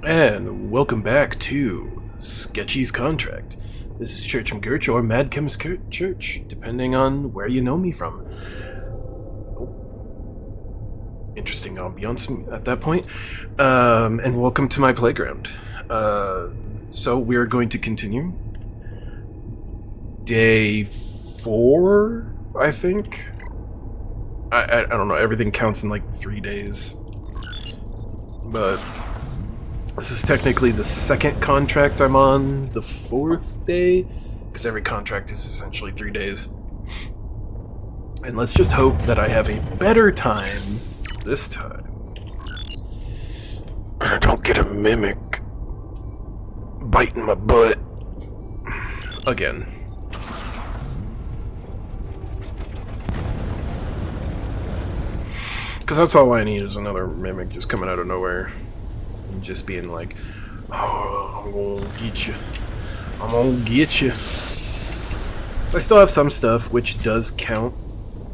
And welcome back to Sketchy's Contract. This is Church McGurch or Mad Chem's Church, depending on where you know me from. Interesting ambiance at that point. And welcome to my playground. So we're going to continue. Day 4, I think? I don't know, everything counts in like 3 days. But this is technically the second contract I'm on, the 4th day, because every contract is essentially 3 days. And let's just hope that I have a better time this time. I don't get a mimic biting my butt again. Because that's all I need is another mimic just coming out of nowhere. And just being like, oh, I'm gonna get you. I'm gonna get you. So I still have some stuff which does count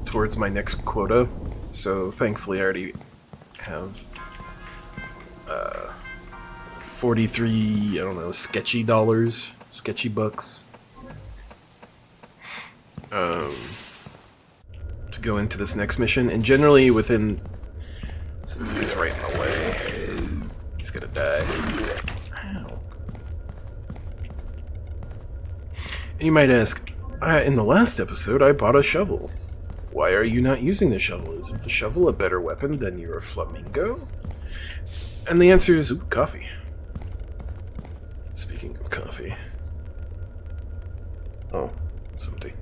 towards my next quota. So thankfully I already have 43, I don't know, sketchy dollars, sketchy bucks. To go into this next mission, and generally within... So this guy's right in the way. He's gonna die. Ow. And you might ask, in the last episode I bought a shovel. Why are you not using the shovel? Isn't the shovel a better weapon than your flamingo? And the answer is, ooh, coffee. Speaking of coffee. Oh, it's empty.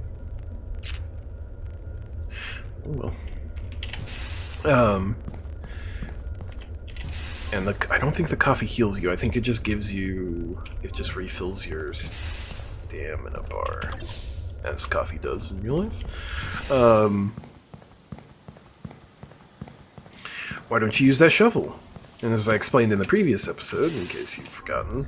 Oh well. And I don't think the coffee heals you. I think it just gives you... It just refills your stamina bar. As coffee does in real life. Why don't you use that shovel? And as I explained in the previous episode, in case you've forgotten,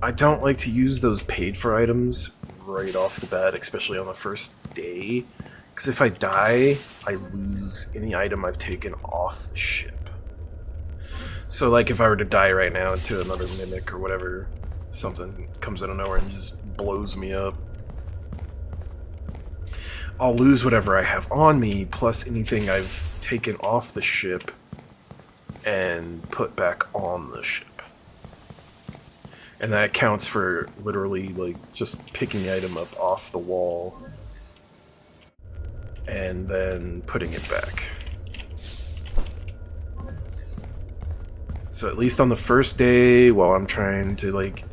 I don't like to use those paid-for items right off the bat, especially on the first day. Because if I die, I lose any item I've taken off the ship. So, like, if I were to die right now to another mimic or whatever, something comes out of nowhere and just blows me up, I'll lose whatever I have on me, plus anything I've taken off the ship and put back on the ship. And that counts for literally, like, just picking the item up off the wall and then putting it back. So at least on the first day, while I'm trying to, like,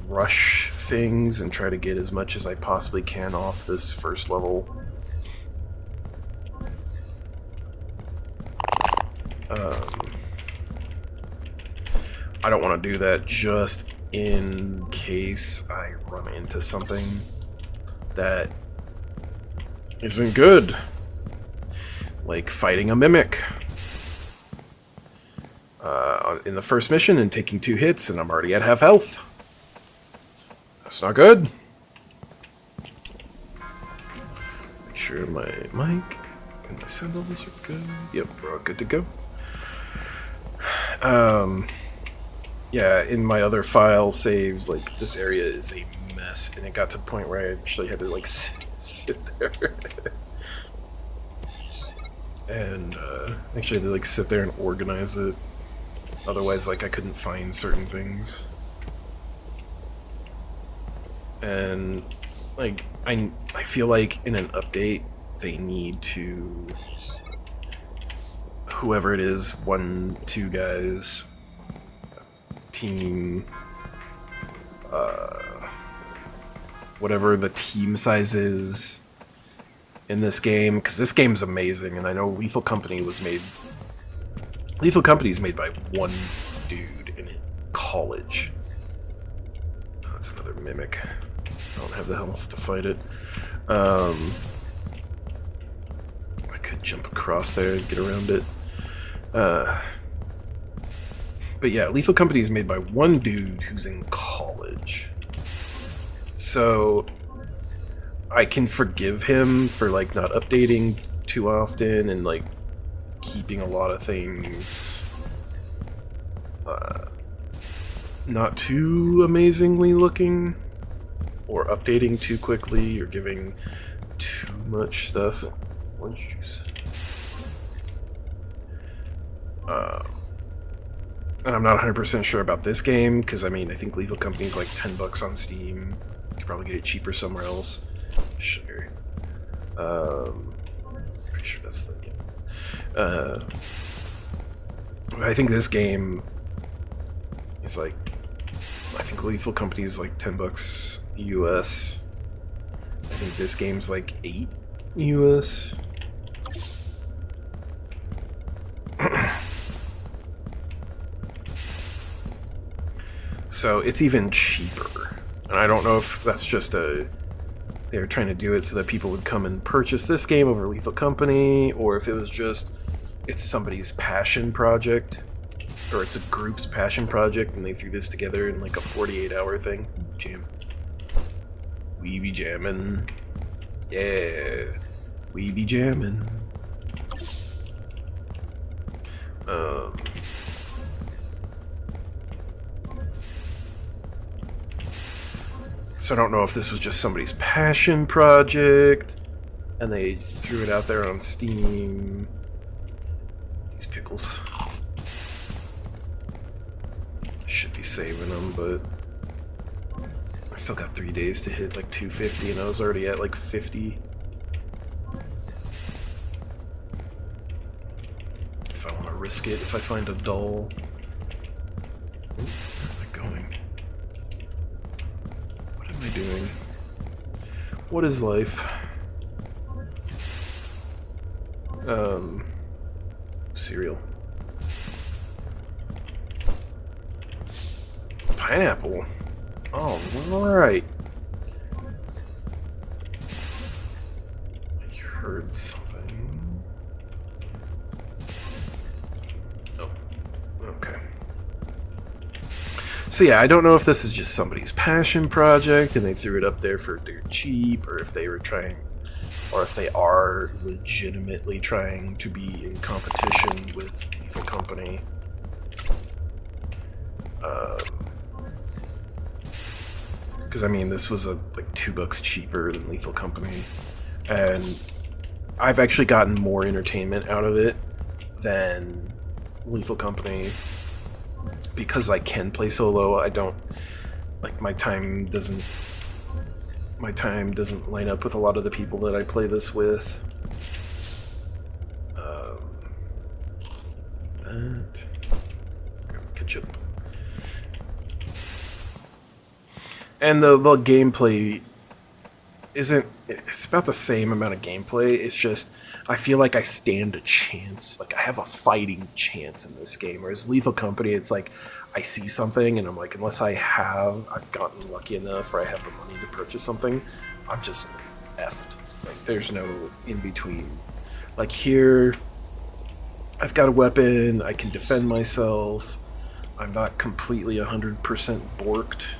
rush things and try to get as much as I possibly can off this first level, I don't want to do that just in case I run into something that isn't good, like fighting a mimic in the first mission and taking 2 hits and I'm already at half health. That's not good. Make sure my mic and my sound levels are good. Yep, we're all good to go. Yeah, in my other file saves, like, this area is a mess, and it got to the point where I actually had to, like, sit there. And, actually had to, like, sit there and organize it. Otherwise, like, I couldn't find certain things. And, like, I feel like in an update, they need to... Whoever it is, 1, 2 guys... team, whatever the team size is in this game, because this game's amazing, and I know Lethal Company is made by one dude in college. Oh, that's another mimic. I don't have the health to fight it. I could jump across there and get around it. But yeah, Lethal Company is made by one dude who's in college. So I can forgive him for, like, not updating too often and, like, keeping a lot of things not too amazingly looking, or updating too quickly, or giving too much stuff. Orange juice. And I'm not 100% sure about this game, because I mean, I think Lethal Company's like $10 on Steam. You could probably get it cheaper somewhere else. Sure. Pretty sure that's the game. I think this game is like, I think Lethal Company is like $10 US. I think this game's like $8 US. So it's even cheaper. And I don't know if that's just they were trying to do it so that people would come and purchase this game over Lethal Company, or if it was just, it's somebody's passion project, or it's a group's passion project, and they threw this together in like a 48-hour thing. Jam. We be jammin'. Yeah. We be jammin'. So I don't know if this was just somebody's passion project, and they threw it out there on Steam. These pickles. Should be saving them, but I still got 3 days to hit like 250, and I was already at like 50. If I want to risk it, if I find a dull. Where am I going? What am I doing? What is life? Cereal. Pineapple. Oh, alright. I heard something. Oh, okay. So yeah, I don't know if this is just somebody's passion project and they threw it up there for dirt cheap, or if they were trying, or if they are legitimately trying to be in competition with Lethal Company. Because I mean, this was like $2 cheaper than Lethal Company, and I've actually gotten more entertainment out of it than Lethal Company because I can play solo. I don't like my time doesn't line up with a lot of the people that I play this with. That ketchup. And the gameplay isn't, it's about the same amount of gameplay. It's just, I feel like I stand a chance. Like, I have a fighting chance in this game. Whereas Lethal Company, it's like, I see something and I'm like, unless I've gotten lucky enough or I have the money to purchase something, I'm just effed. Like, there's no in between. Like, here, I've got a weapon, I can defend myself, I'm not completely 100% borked.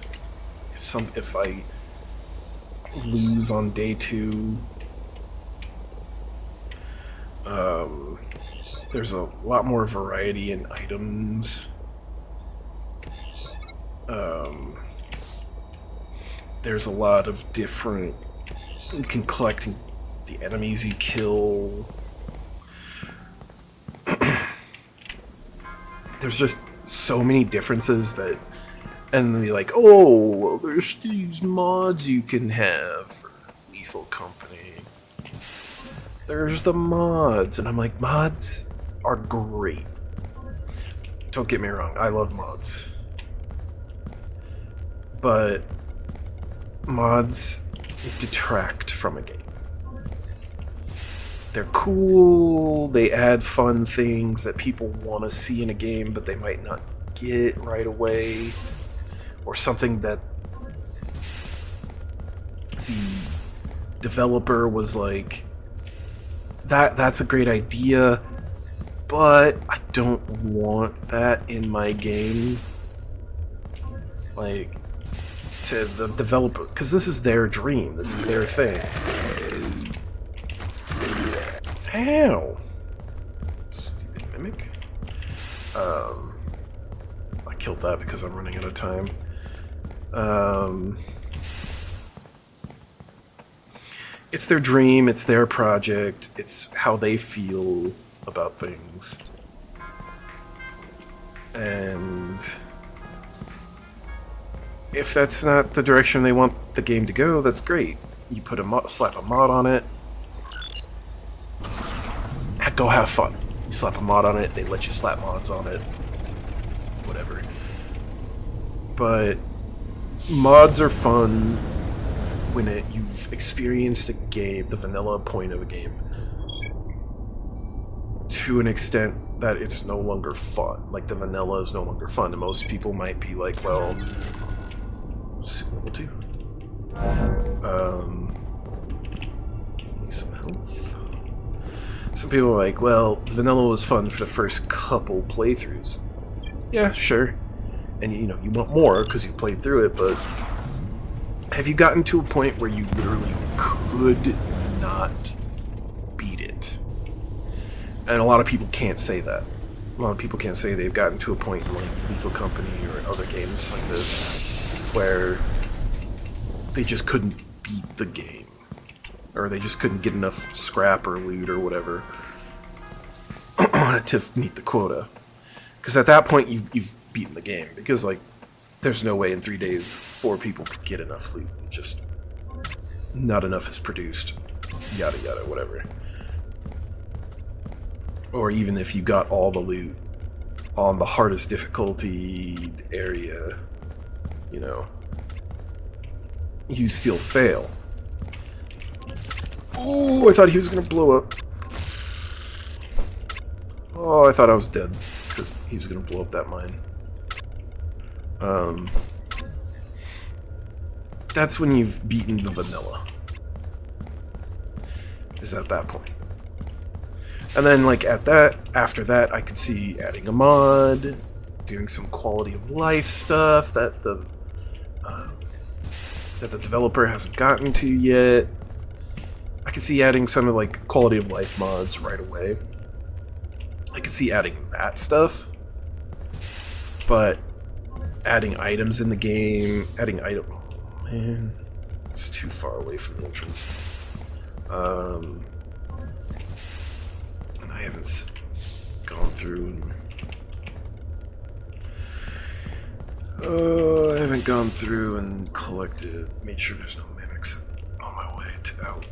If I lose on day 2, there's a lot more variety in items. There's a lot of different, you can collect the enemies you kill. There's just so many differences that, and they're like, oh, well, there's these mods you can have for Lethal Company. There's the mods. And I'm like, mods are great. Don't get me wrong, I love mods. But mods detract from a game. They're cool, they add fun things that people want to see in a game, but they might not get right away. Or something that the developer was like, that's a great idea, but I don't want that in my game. Like, to the developer, because this is their dream, this is their thing. Ow! Stupid mimic. killed that because I'm running out of time. It's their dream, it's their project, it's how they feel about things. And if that's not the direction they want the game to go, that's great. You put slap a mod on it. Go have fun. You slap a mod on it, they let you slap mods on it. Whatever. But mods are fun when you've experienced a game, the vanilla point of a game, to an extent that it's no longer fun. Like, the vanilla is no longer fun. And most people might be like, well, suit level 2. Give me some health. Some people are like, well, vanilla was fun for the first couple playthroughs. Yeah, sure. And you know, you want more because you've played through it, but have you gotten to a point where you literally could not beat it? And a lot of people can't say that. A lot of people can't say they've gotten to a point in like Lethal Company or other games like this where they just couldn't beat the game. Or they just couldn't get enough scrap or loot or whatever to meet the quota. Because at that point, you've beaten the game. Because, like, there's no way in 3 days 4 people could get enough loot. Just not enough is produced. Yada yada, whatever. Or even if you got all the loot on the hardest difficulty area, you know, you still fail. Oh, I thought he was going to blow up. Oh, I thought I was dead because he was going to blow up that mine. That's when you've beaten the vanilla. Is at that point. And then, like, after that, I could see adding a mod, doing some quality of life stuff that the developer hasn't gotten to yet. I could see adding some of, like, quality of life mods right away. I could see adding that stuff. But adding items in the game, oh, man, it's too far away from the entrance. And I haven't gone through and... I haven't gone through and collected, made sure there's no mimics on my way to out.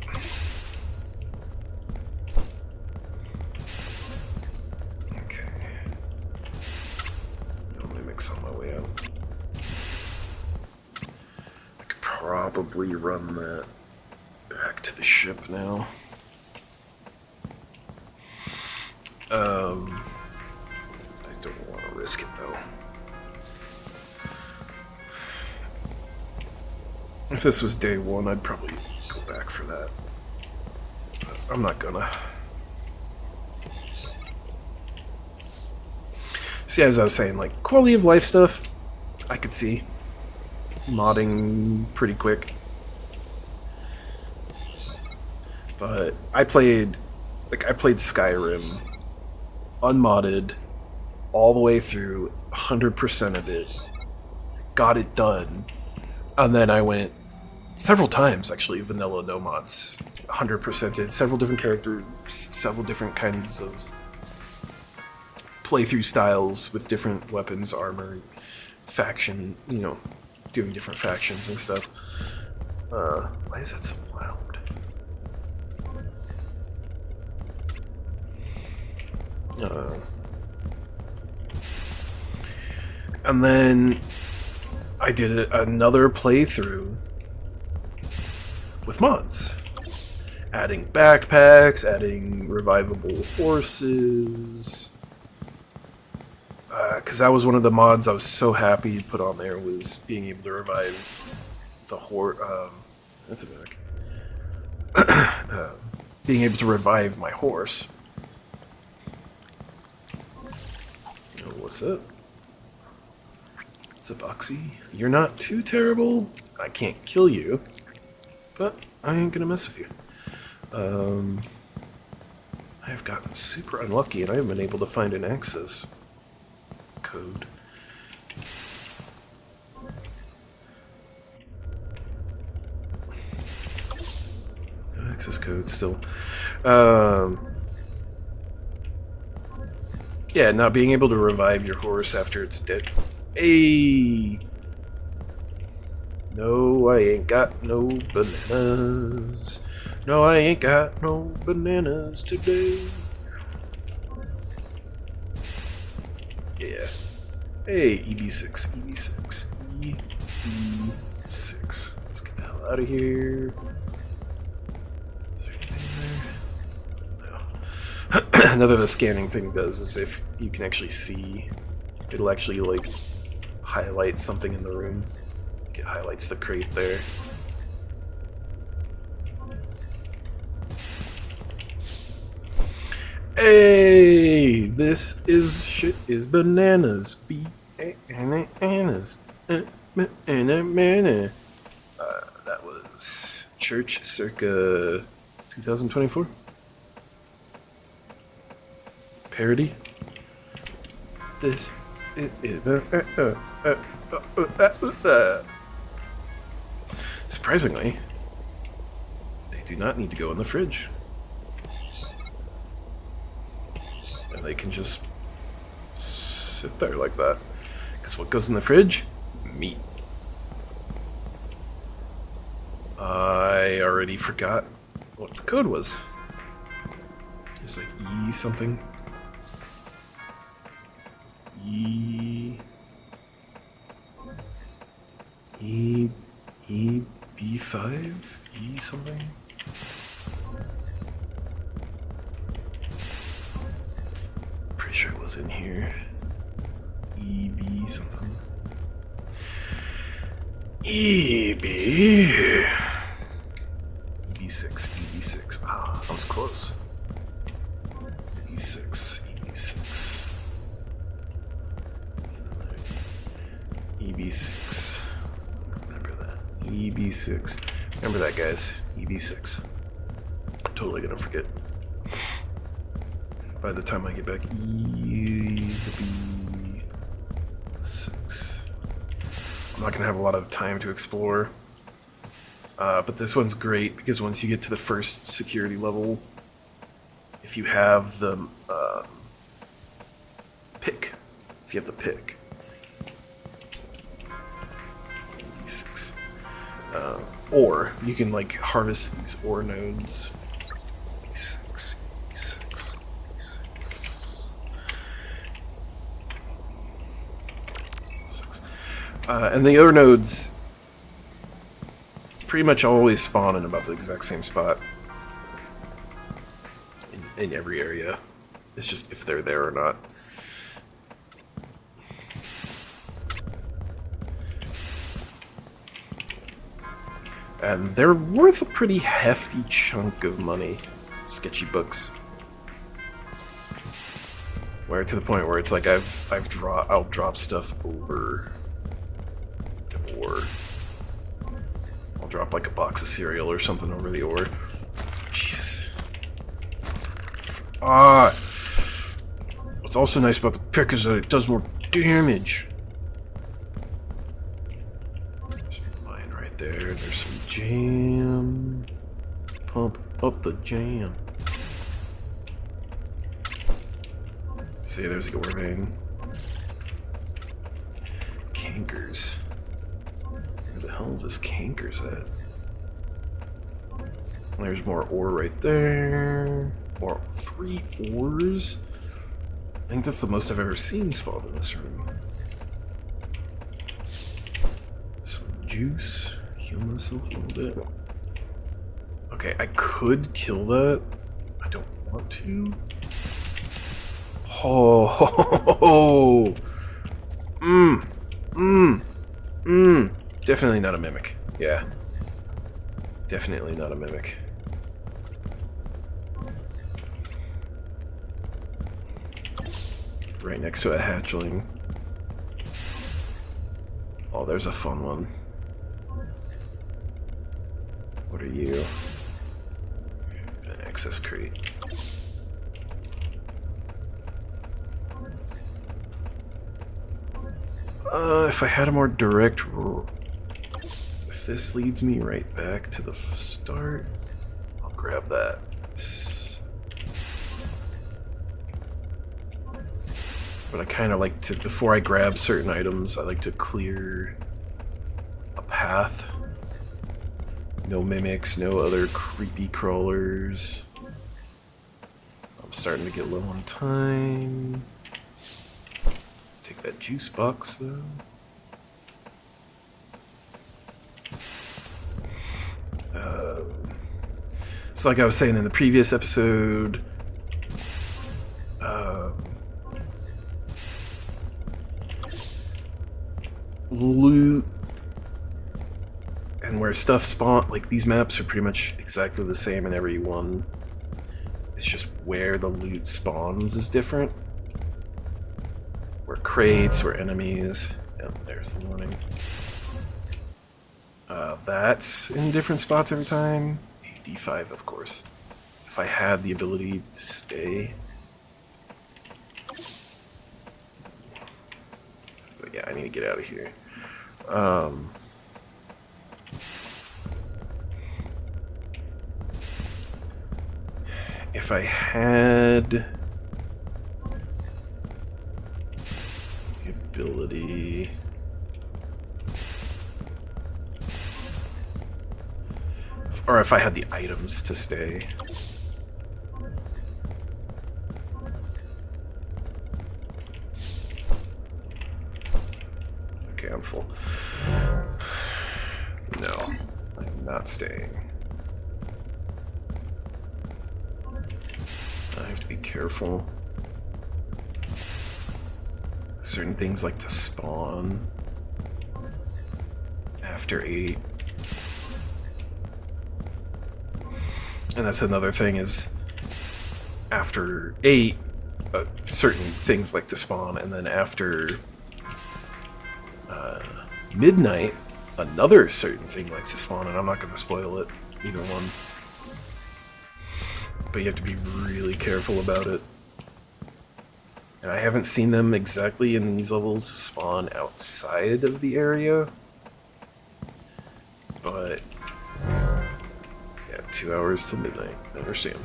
Okay. No mimics on my way out. I could probably run that back to the ship now. I don't want to risk it though. If this was day 1, I'd probably go back for that. But I'm not gonna. See, as I was saying, like, quality of life stuff, I could see modding pretty quick. But I played Skyrim unmodded all the way through, 100% of it, got it done, and then I went several times, actually, vanilla no mods, 100%ed several different characters, several different kinds of playthrough styles with different weapons, armor, faction, you know, doing different factions and stuff. Why is that so loud? And then I did another playthrough with mods. Adding backpacks, adding revivable horses. Because that was one of the mods I was so happy to put on there, was being able to revive the horse. That's a back. Being able to revive my horse. Oh, what's up? What's up, Oxy? You're not too terrible. I can't kill you, but I ain't gonna mess with you. I have gotten super unlucky, and I haven't been able to find an access code No access code still. Yeah, not being able to revive your horse after it's dead. Hey! No, I ain't got no bananas. No, I ain't got no bananas today. Yeah. Hey, EB6, EB6, EB6. Let's get the hell out of here. Is there anything there? No. Another the scanning thing does is if you can actually see, it'll actually like highlight something in the room. It highlights the crate there. Hey, this is shit is bananas. Bananas. Banana. That was Church circa 2024. Parody. This is surprisingly, they do not need to go in the fridge. And they can just sit there like that. Because what goes in the fridge? Meat. I already forgot what the code was. There's like E something. B5? E something? Pretty sure it was in here. EB something. EB6, EB6. Ah, that was close. EB6, EB6. EB6. Remember that. EB6. Remember that, guys. EB6. Totally gonna forget. By the time I get back, EB6. I'm not gonna have a lot of time to explore. But this one's great because once you get to the first security level, if you have the pick, EB6. Or you can like harvest these ore nodes. E6, E6, E6. And the ore nodes pretty much always spawn in about the exact same spot in every area. It's just if they're there or not. And they're worth a pretty hefty chunk of money. Sketchy books. Where to the point where it's like I'll drop stuff over the ore. I'll drop like a box of cereal or something over the ore. Jesus. What's also nice about the pick is that it does more damage. There, there's some jam. Pump up the jam. See, there's the ore vein. Cankers. Where the hell is this cankers at? There's more ore right there. More 3 ores? I think that's the most I've ever seen spawn in this room. Some juice. Heal myself a little bit. Okay, I could kill that. I don't want to. Oh, Definitely not a mimic. Yeah. Definitely not a mimic. Right next to a hatchling. Oh, there's a fun one. What are you? An access crate. If I had a more direct... If this leads me right back to the start, I'll grab that. But I kind of like to, before I grab certain items, I like to clear a path. No mimics, no other creepy crawlers. I'm starting to get low on time. Take that juice box though. So like I was saying in the previous episode, loot and where stuff spawn, like these maps are pretty much exactly the same in every one. It's just where the loot spawns is different. Where crates, where enemies. Yep, there's the warning. That's in different spots every time. D5, of course. If I had the ability to stay. But yeah, I need to get out of here. If I had the ability... Or if I had the items to stay. Okay, I'm full. No, I'm not staying. I have to be careful. Certain things like to spawn after 8. And that's another thing is, after 8, certain things like to spawn, and then after midnight, another certain thing likes to spawn, and I'm not going to spoil it, either one. But you have to be really careful about it. And I haven't seen them exactly in these levels spawn outside of the area, but... 2 hours till midnight. I understand.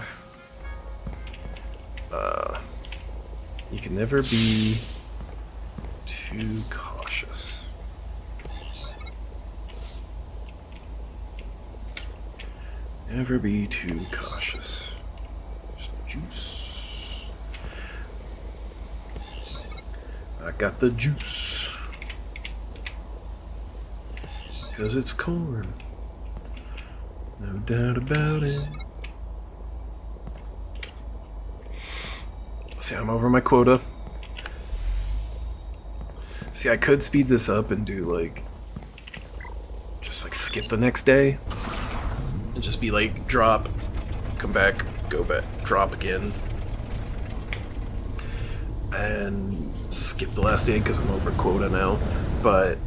You can never be too cautious. Never be too cautious. There's juice. I got the juice. Because it's corn. No doubt about it. See, I'm over my quota. See, I could speed this up and do, like... Just, like, skip the next day. And just be, like, drop, come back, go back, drop again. And skip the last day because I'm over quota now. But...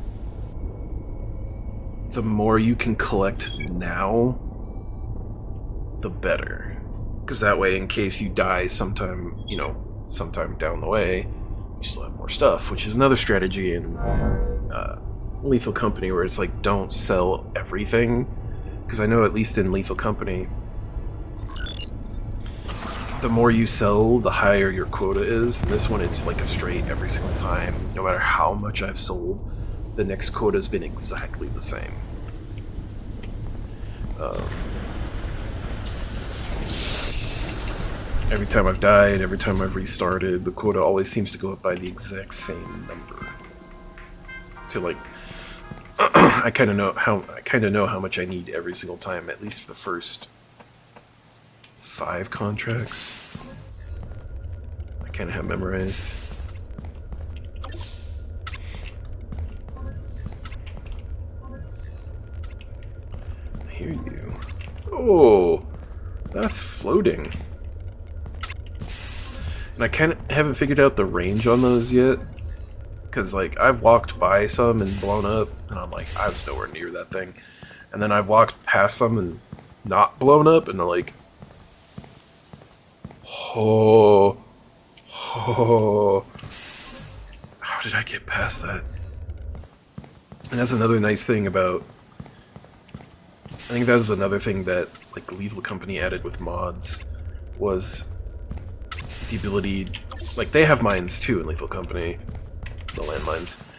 the more you can collect now, the better. Because that way, in case you die sometime, you know, sometime down the way, you still have more stuff, which is another strategy in Lethal Company, where it's like, don't sell everything. Because I know at least in Lethal Company, the more you sell, the higher your quota is. And this one, it's like a straight every single time. No matter how much I've sold, the next quota's been exactly the same. Every time I've died, every time I've restarted, the quota always seems to go up by the exact same number. To like, I kind of know how much I need every single time, at least for the first 5 contracts. I kind of have memorized. I hear you. Oh, that's floating. And I kind of haven't figured out the range on those yet. Because, like, I've walked by some and blown up, and I'm like, I was nowhere near that thing. And then I've walked past some and not blown up, and I'm like, oh, how did I get past that? And that's another nice thing about... I think that was another thing that like Lethal Company added with mods, was the ability... Like, they have mines too in Lethal Company, the landmines.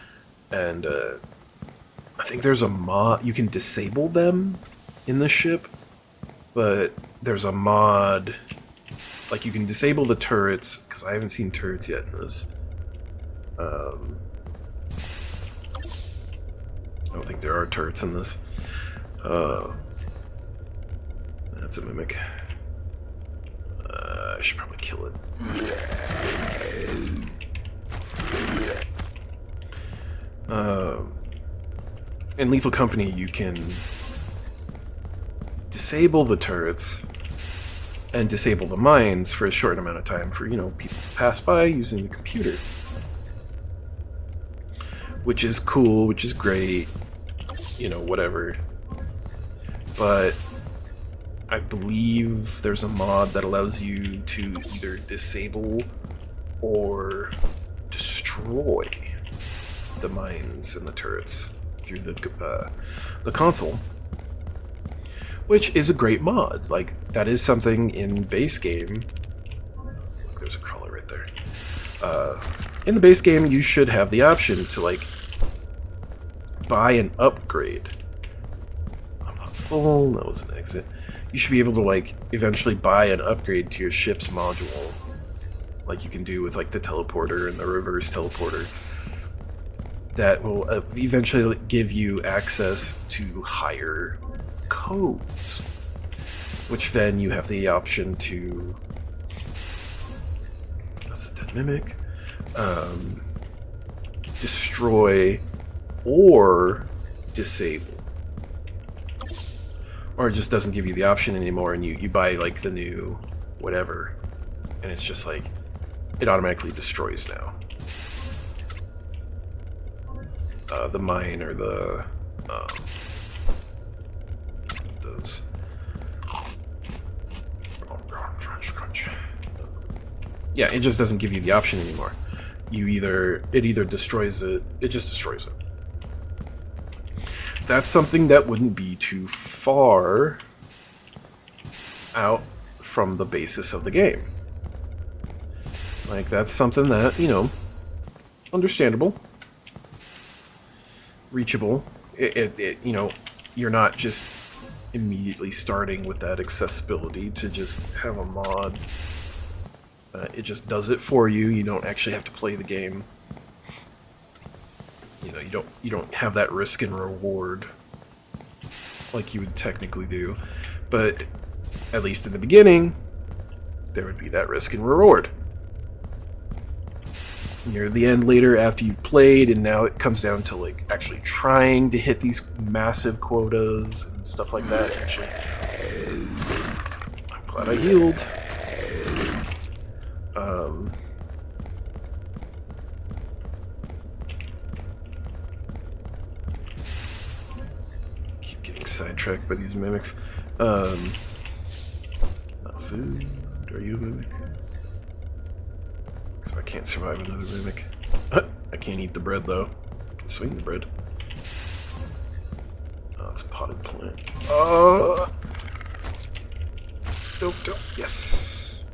And I think there's a mod... You can disable them in the ship, but there's a mod... Like, you can disable the turrets, because I haven't seen turrets yet in this. I don't think there are turrets in this. That's a mimic. I should probably kill it. In Lethal Company, you can disable the turrets and disable the mines for a short amount of time for, you know, people to pass by using the computer. Which is cool, which is great, you know, whatever. But I believe there's a mod that allows you to either disable or destroy the mines and the turrets through the console. Which is a great mod. Like, that is something in base game. Look, there's a crawler right there. In the base game, you should have the option to, like, buy an upgrade. I'm not full, that was an exit. You should be able to, like, eventually buy an upgrade to your ship's module. Like you can do with, like, the teleporter and the reverse teleporter. That will eventually give you access to higher codes. Which then you have the option to... That's the dead mimic. Destroy or disable. Or it just doesn't give you the option anymore and you buy like the new whatever and it's just like it automatically destroys now. The mine or the those crunch. Yeah, it just doesn't give you the option anymore. It either destroys it, it just destroys it. That's something that wouldn't be too far out from the basis of the game. Like, that's something that, you know, understandable, reachable. You know, you're not just immediately starting with that accessibility to just have a mod. It just does it for you. You don't actually have to play the game. You know, you don't have that risk and reward like you would technically do, but at least in the beginning, there would be that risk and reward. Near the end later, after you've played, and now it comes down to like actually trying to hit these massive quotas and stuff like that. Actually, I'm glad I healed. Keep getting sidetracked by these mimics. Not food. Are you a mimic? Because I can't survive another mimic. I can't eat the bread though. I can swing the bread. Oh, it's a potted plant. Dope. Yes.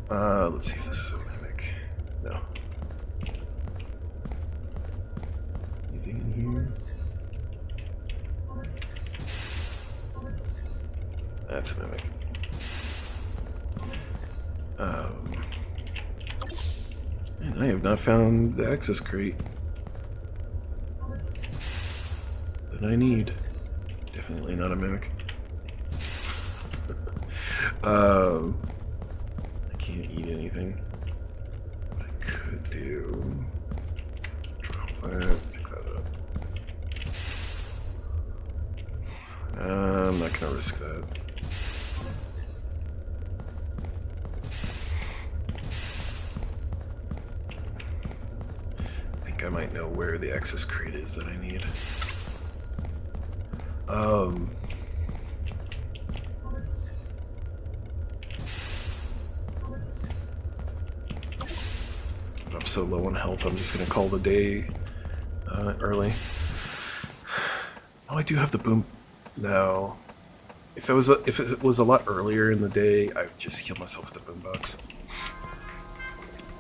Let's see if this is a mimic. No. Anything in here? That's a mimic. And I have not found the access crate that I need. Definitely not a mimic. I can't eat anything. What I could do... Drop that, pick that up. I'm not gonna risk that. I think I might know where the access crate is that I need. I'm so low on health, I'm just gonna call the day. early. Oh, I do have the boom. No. If it was a lot earlier in the day, I would just heal myself with the boombox.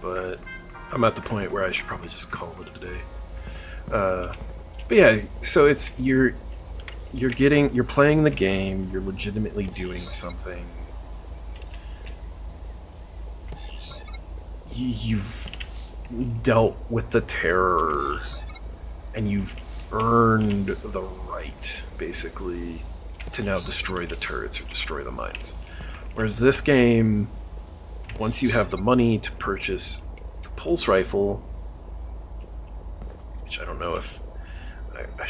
But I'm at the point where I should probably just call it a day. But yeah, so it's you're playing the game, you're legitimately doing something. You've dealt with the terror, and you've earned the right, basically, to now destroy the turrets or destroy the mines. Whereas this game, once you have the money to purchase the pulse rifle, which I don't know if I've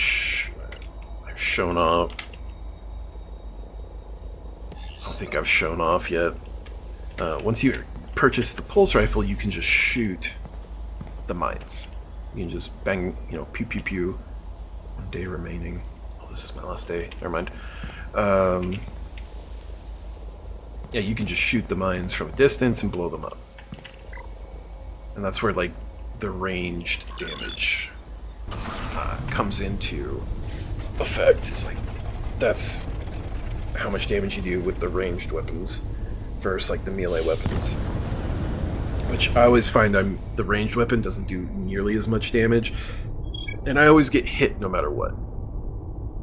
shown off. I don't think I've shown off yet. Once you purchase the pulse rifle, you can just shoot the mines. You can just bang, pew pew pew. 1 day remaining. Oh, this is my last day. Never mind. Yeah, you can just shoot the mines from a distance and blow them up. And that's where, like, the ranged damage comes into effect. It's like, that's how much damage you do with the ranged weapons versus, like, the melee weapons. Which I always find the ranged weapon doesn't do nearly as much damage, and I always get hit no matter what.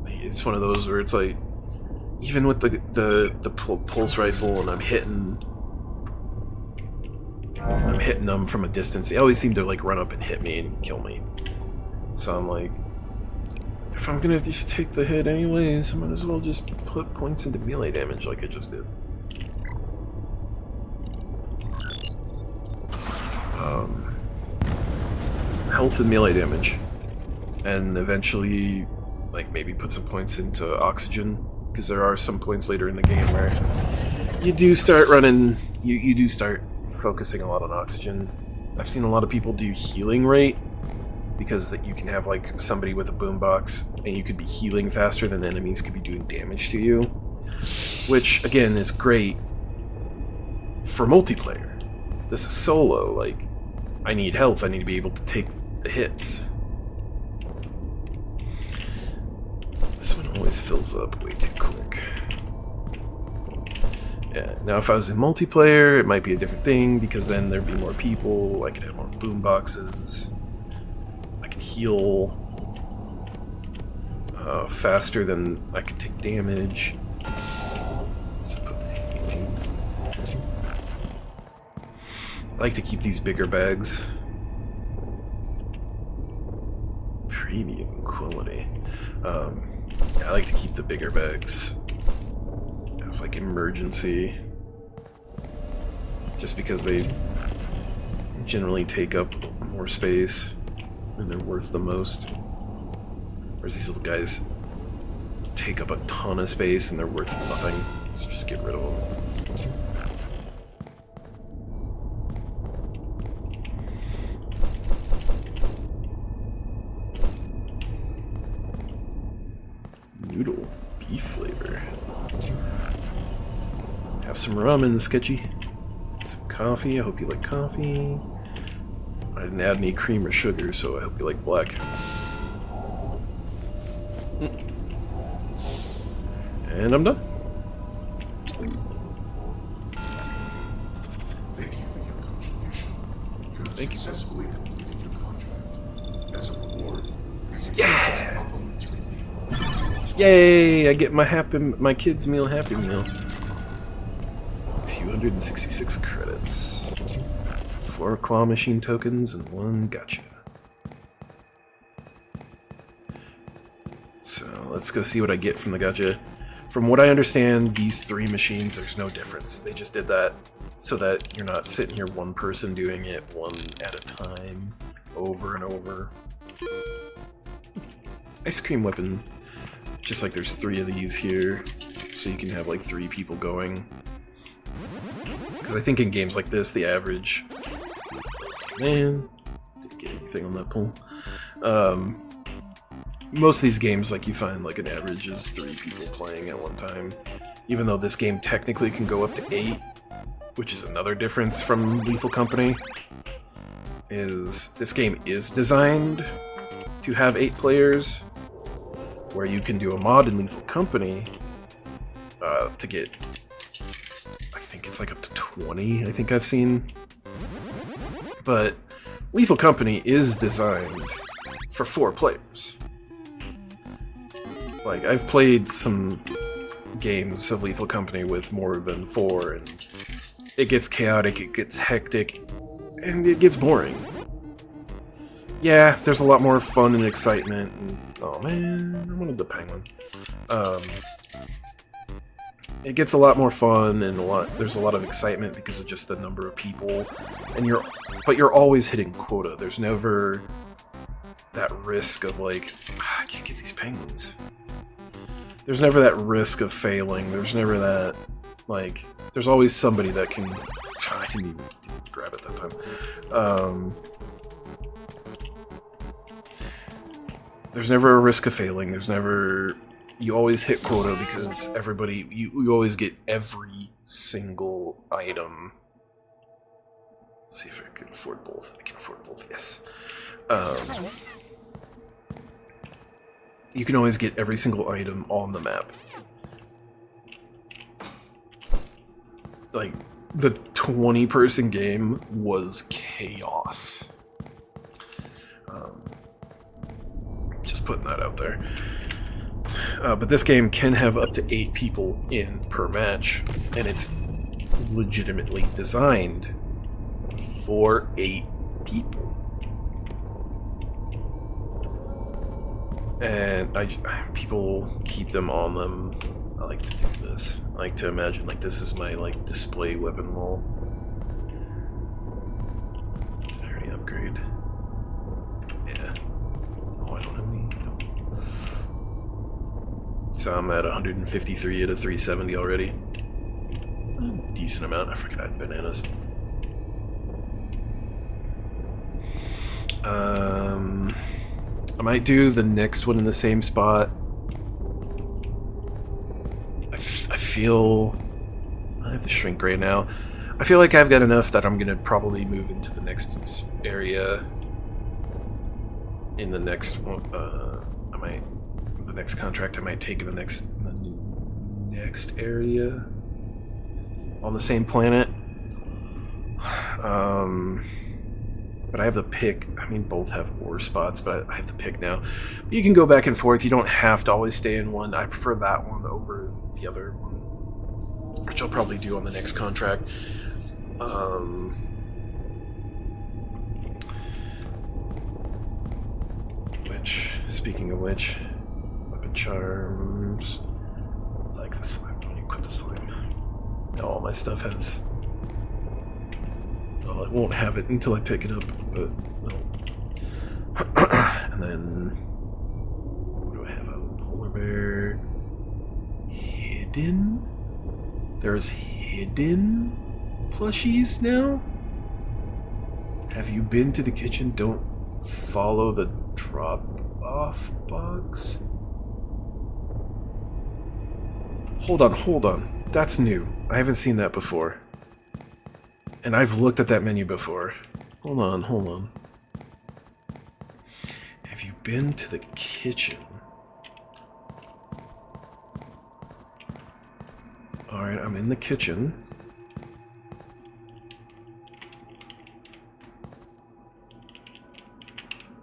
It's one of those where it's like, even with the pulse rifle, and I'm hitting them from a distance, they always seem to like run up and hit me and kill me. So I'm like, if I'm gonna just take the hit anyways, I might as well just put points into melee damage like I just did. Health and melee damage, and eventually, like, maybe put some points into oxygen, because there are some points later in the game where you do start running, you do start focusing a lot on oxygen. I've seen a lot of people do healing rate, because that you can have like somebody with a boombox and you could be healing faster than enemies could be doing damage to you, which again is great for multiplayer. This is solo, like, I need health, I need to be able to take the hits. This one always fills up way too quick. Yeah, now if I was in multiplayer, it might be a different thing, because then there'd be more people, I could have more boom boxes, I could heal faster than I could take damage. What's it put me? 18. I like to keep these bigger bags. Premium quality. Yeah, I like to keep the bigger bags as like emergency, just because they generally take up more space and they're worth the most. Whereas these little guys take up a ton of space and they're worth nothing, so just get rid of them. Noodle beef flavor. Have some rum in the Sketchy. Some coffee. I hope you like coffee. I didn't add any cream or sugar, so I hope you like black. And I'm done. Thank you. Successfully completed your contract. As a reward, Yeah! Yay! I get my kids' meal Happy Meal. 266 credits. 4 claw machine tokens and 1 gotcha. So let's go see what I get from the gotcha. From what I understand, these 3 machines, there's no difference. They just did that so that you're not sitting here one person doing it one at a time, over and over. Ice cream weapon. Just like there's 3 of these here, so you can have like 3 people going. Because I think in games like this, the average... Man, didn't get anything on that pull. Most of these games, like, you find like an average is 3 people playing at one time. Even though this game technically can go up to 8, which is another difference from Lethal Company, is this game is designed to have 8 players, where you can do a mod in Lethal Company to get, I think it's like up to 20, I think I've seen. But Lethal Company is designed for 4 players. Like, I've played some games of Lethal Company with more than 4, and it gets chaotic, it gets hectic, and it gets boring. Yeah, there's a lot more fun and excitement, and oh man, I wanted the penguin. It gets a lot more fun, and there's a lot of excitement because of just the number of people, and you're always hitting quota. There's never that risk of like, I can't get these penguins. There's never that risk of failing. There's never that, like, there's always somebody that can. I didn't even grab it that time. There's never a risk of failing. There's never. You always hit quota because everybody. You always get every single item. Let's see if I can afford both. I can afford both, yes. You can always get every single item on the map. Like, the 20-person game was chaos. Just putting that out there. But this game can have up to 8 people in per match, and it's legitimately designed for 8 people. And people keep them on them. I like to do this. I like to imagine like this is my like display weapon wall. Did I already upgrade? Yeah. Oh, I don't have any. No. So I'm at 153 out of 370 already. A decent amount. I forgot I had bananas. I might do the next one in the same spot. I feel... I have the shrink right now. I feel like I've got enough that I'm going to probably move into the next area. In the next one, the next contract I might take in the next area. On the same planet. But I have the pick. I mean, both have ore spots, but I have the pick now. But you can go back and forth. You don't have to always stay in one. I prefer that one over the other one, which I'll probably do on the next contract. Speaking of which, weapon charms. I like the slime. When you equip the slime, all my stuff has. Well, I won't have it until I pick it up, but and then what do I have? A polar bear. Hidden? There's hidden plushies now? Have you been to the kitchen? Don't follow the drop-off box? Hold on. That's new. I haven't seen that before. And I've looked at that menu before. Hold on. Have you been to the kitchen? Alright, I'm in the kitchen.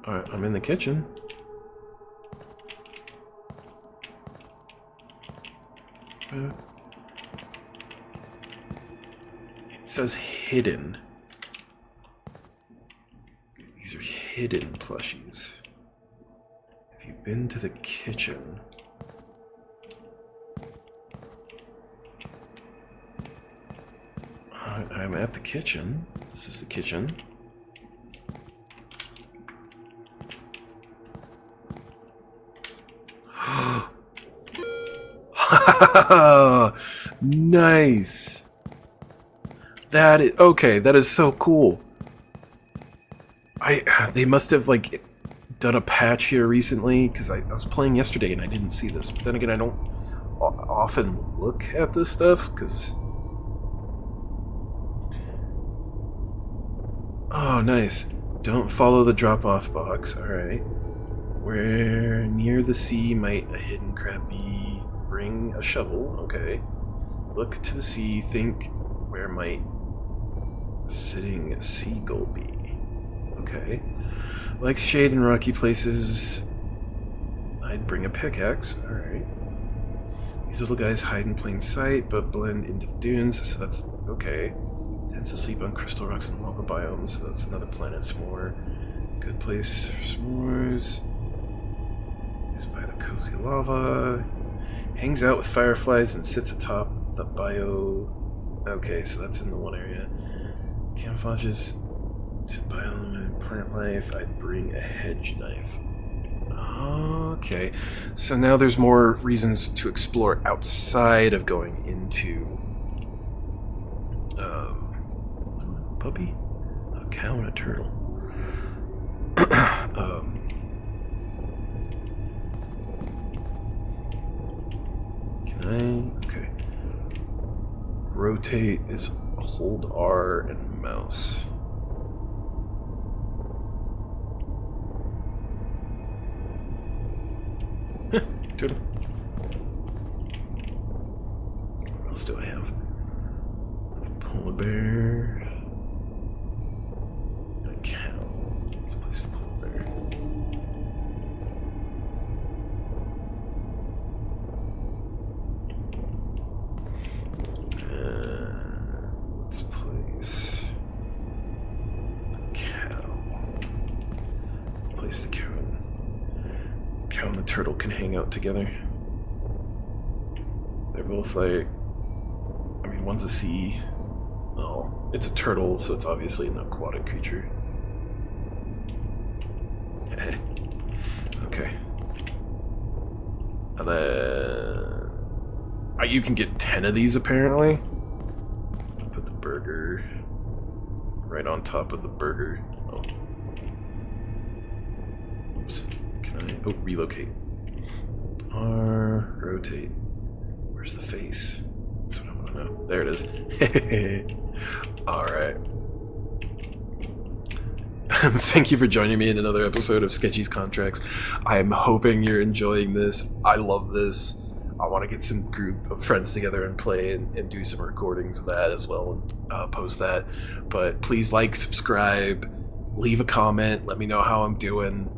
Alright, I'm in the kitchen. It says hidden. These are hidden plushies. Have you been to the kitchen? I'm at the kitchen. This is the kitchen. Nice. That is okay. That is so cool. They must have like done a patch here recently because I was playing yesterday and I didn't see this. But then again, I don't often look at this stuff because. Oh, nice. Don't follow the drop-off box. All right. Where near the sea might a hidden crab be? Bring a shovel, okay. Look to the sea, think where might a sitting seagull be? Okay. Like shade in rocky places, I'd bring a pickaxe, alright. These little guys hide in plain sight, but blend into the dunes, so that's okay. Tends to sleep on crystal rocks and lava biomes, so that's another planet s'more. Good place for s'mores. Is by the cozy lava. Hangs out with fireflies and sits atop the bio. Okay, so that's in the one area. Camouflages to biome and plant life. I'd bring a hedge knife. Okay, so now there's more reasons to explore outside of going into puppy, a cow, and a turtle. Can I? Okay. Rotate is hold R and mouse. Turtle. What else do I have? Polar bear. A cow. Let's place the polar bear. Let's place the cow. Place the cow. Cow and the turtle can hang out together. They're both like, I mean, one's a sea. Well, it's a turtle, so it's obviously an aquatic creature. Okay. And then you can get 10 of these apparently. Put the burger right on top of the burger. Oh. Oops. Can I? Oh, relocate. R, rotate. Where's the face? That's what I want to know. There it is. Alright. Thank you for joining me in another episode of Sketchy's Contracts. I'm hoping you're enjoying this. I love this. I want to get some group of friends together and play and do some recordings of that as well and post that. But please like, subscribe, leave a comment, let me know how I'm doing.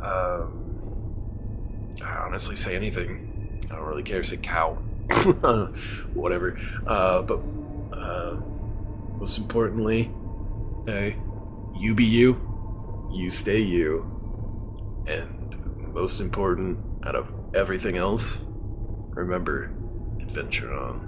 I honestly say anything. I don't really care. Say cow. Whatever. But most importantly, hey, you be you, you stay you, and most important out of everything else, remember, adventure on.